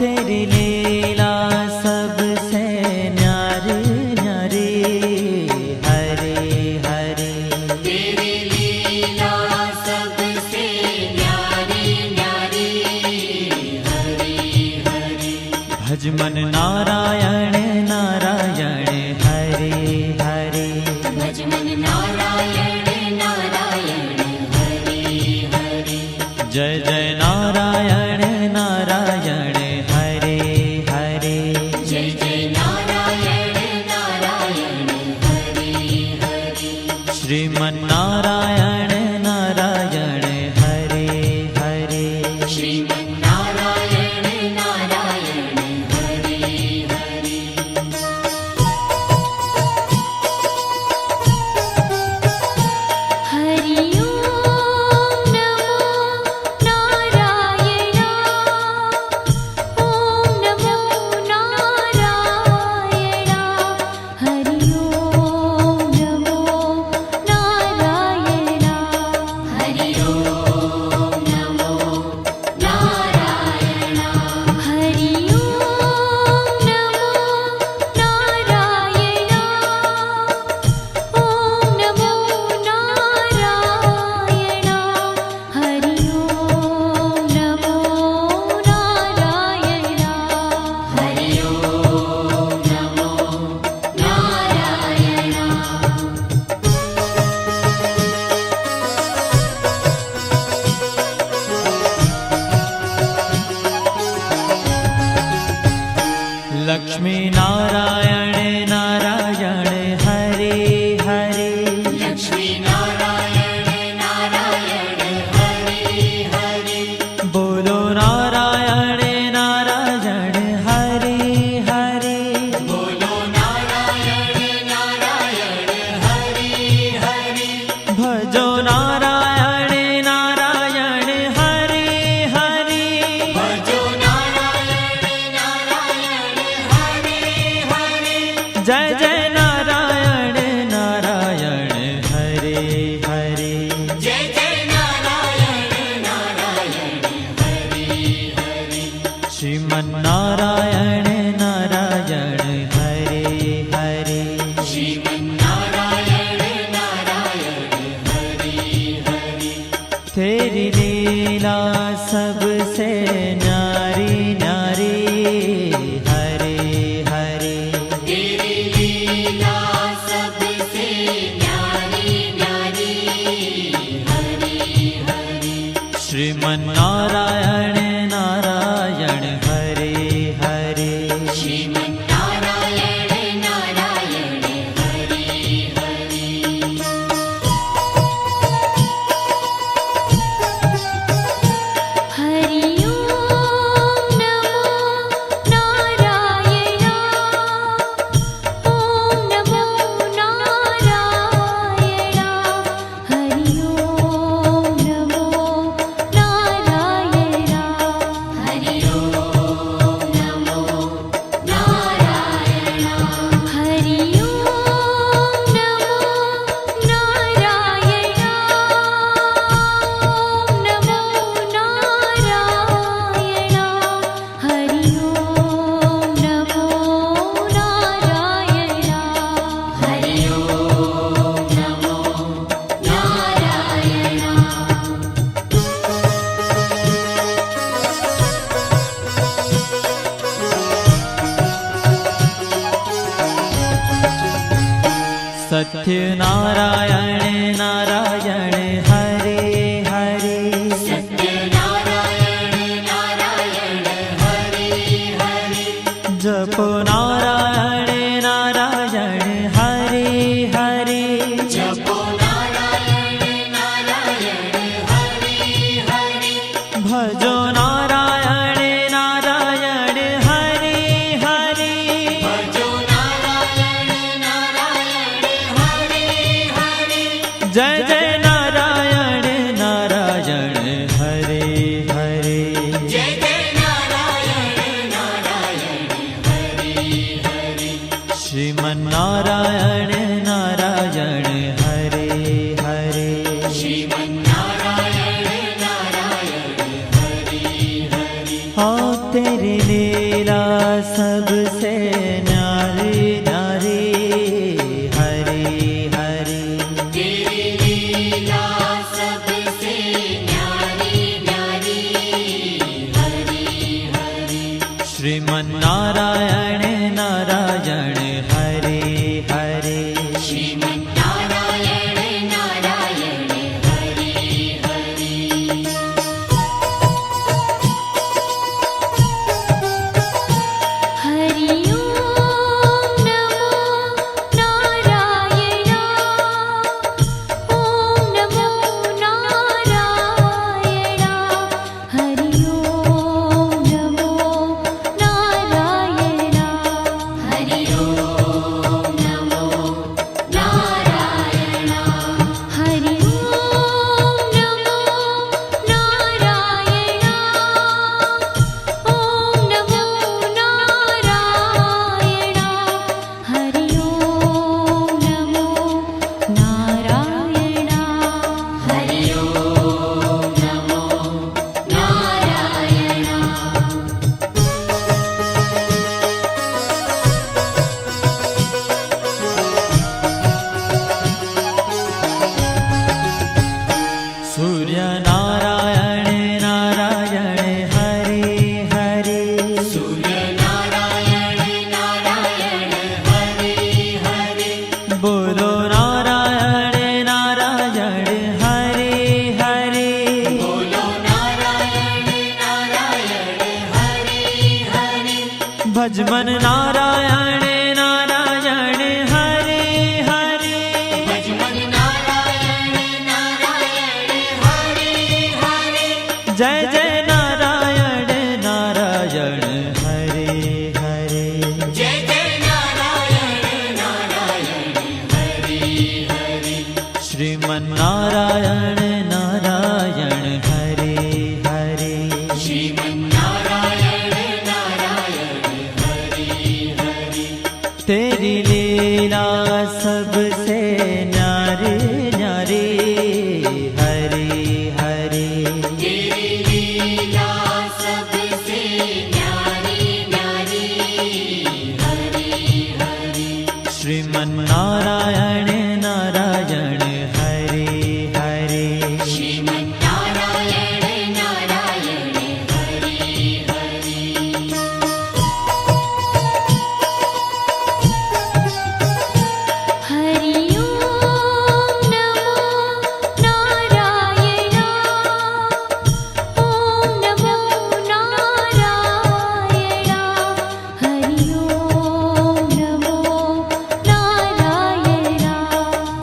तेरी लीला सबसे न्यारी न्यारी हरे हरे। तेरी लीला सबसे न्यारी न्यारी हरे हरे। भज मन नारायण नारायण हरे हरे। भज मन नारायण नारायण हरे हरे। जय जय नारायण नारायण हरे हरे। जय जय नारायण नारायण हरे हरे। श्रीमन नारायण नारायण हरे हरे। श्रीमन नारायण नारायण हरे हरे। हरि ओम नमो नारायण। ओम नमो नारायण। हरि ओम नमो नारायण। हरि ओम नमो नारायण। हरि ओम नमो नारायण। ओम नमो नारायण। हरि ओम नमो नारायण। हरि ओम नमो नारायण। लक्ष्मी नारायण नारायण हरे हरे। लक्ष्मी नारायण नारायण हरे हरे। बोलो नारायण नारायण हरे हरे। बोलो नारायण नारायण हरे हरे। भजो नारायण नारायण हरे हरे। भजो नारायण नारायण हरे हरे। जय जय नारायण नारायण हरे हरे। जय जय नारायण नारायण हरे हरे। श्रीमन नारायण नारायण हरे हरे। श्रीमन नारायण नारायण हरे हरे। तेरी लीला सबसे न्यारी न्यारी हरे हरे। तेरी लीला सबसे न्यारी न्यारी हरे हरे। श्रीमन नारायण नारायण हरे हरे। श्रीमन नारायण नारायण हरे हरे। हरि ओम नमो नारायण। ओम नमो नारायण। हरि ओम नमो नारायण। हरि ओम नमो नारायण। हरि ओम नमो नारायण। ओम नमो नारायण। हरि ओम नमो नारायण। हरि ओम नमो सत्य नारायण नारायण हरे हरे। सत्य नारायण नारायण हरे हरे। जपो नारायण नारायण हरे हरे। जपो नारायण नारायण हरे हरे। भजो नारायण नारायण हरे हरे। भजो नारायण नारायण हरे हरे। जय जय नारायण नारायण हरे हरे। जय जय नारायण नारायण हरे हरे। श्रीमन नारायण नारायण हरे हरे। श्रीमन नारायण नारायण हरे ओ तेरी लीला सबसे न्यारी न्यारी हरि हरि तेरी लीला सबसे न्यारी न्यारी हरि हरि श्रीमन्नारायण नारायण हरे हरे श्रीमन्नारायण नारायण हरि हरि हरि ओम नमो नारायण ओम नमो नारायण हरि ओम नमो नारायण हरि ओम नमो नारायण हरि ओम नमो नारायण ओम नमो नारायण हरि ओम नमो नारायण हरि ओम नमो नारायण सूर्य नारायण नारायण हरे हरे सूर्य नारायण नारायण हरि हरि बोलो नारायण नारायण हरे हरे बोलो नारायण नारायण हरि हरि भजमन नारायण नारायण हरे हरे भजमन नारायण नारायण हरि हरि जय जय नारायण नारायण हरे हरे जय जय नारायण नारायण हरि हरि श्रीमन्नारायण नारायण हरे हरे श्रीमन्नारायण नारायण हरि हरि तेरी लीला सबसे न्यारी न्यारी हरे हरे तेरी लीला सबसे न्यारी न्यारी हरि हरि श्रीमन्नारायण नारायण हरे हरे श्रीमन्नारायण नारायण हरि हरि हरि ओम नमो नारायण ओम नमो नारायण हरि ओम नमो नारायण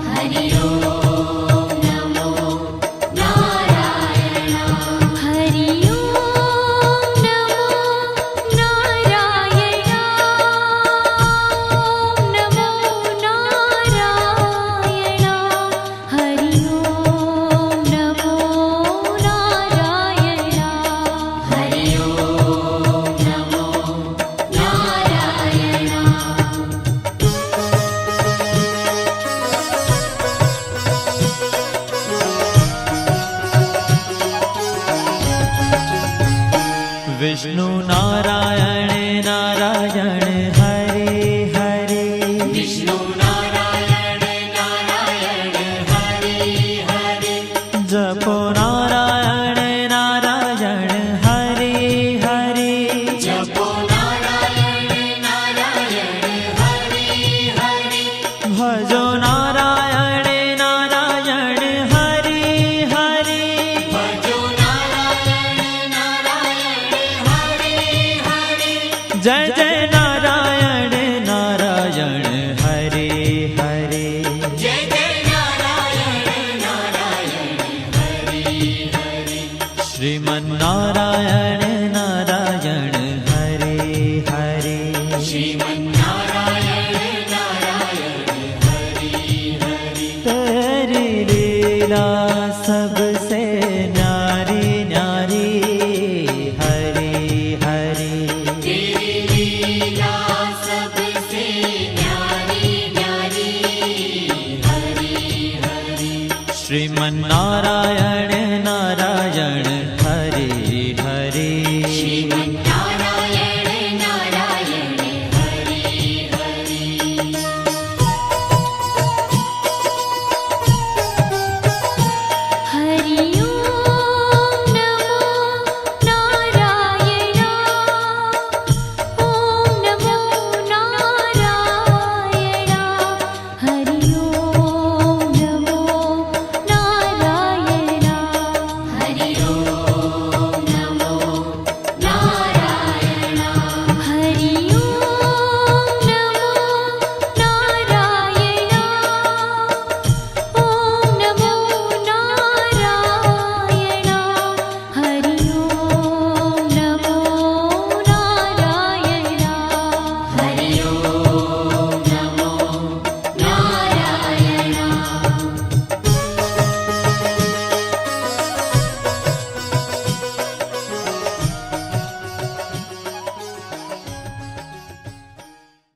हरि ओम नमो नारायण हरि ओम नमो नारायण ओम नमो नारायण हरि ओम नमो नारायण हरि ओम नमो नारायण विष्णु नारायण नारायण हरे हरे विष्णु नारायण नारायण हरि हरि जपो नारायण नारायण हरे हरे जपो नारायण नारायण हरि हरि भजो नारायण नारायण हरे हरे भजो नारायण नारायण हरि हरि जय जय नारायण नारायण हरे हरे जय जय नारायण नारायण हरि हरि श्रीमन्नारायण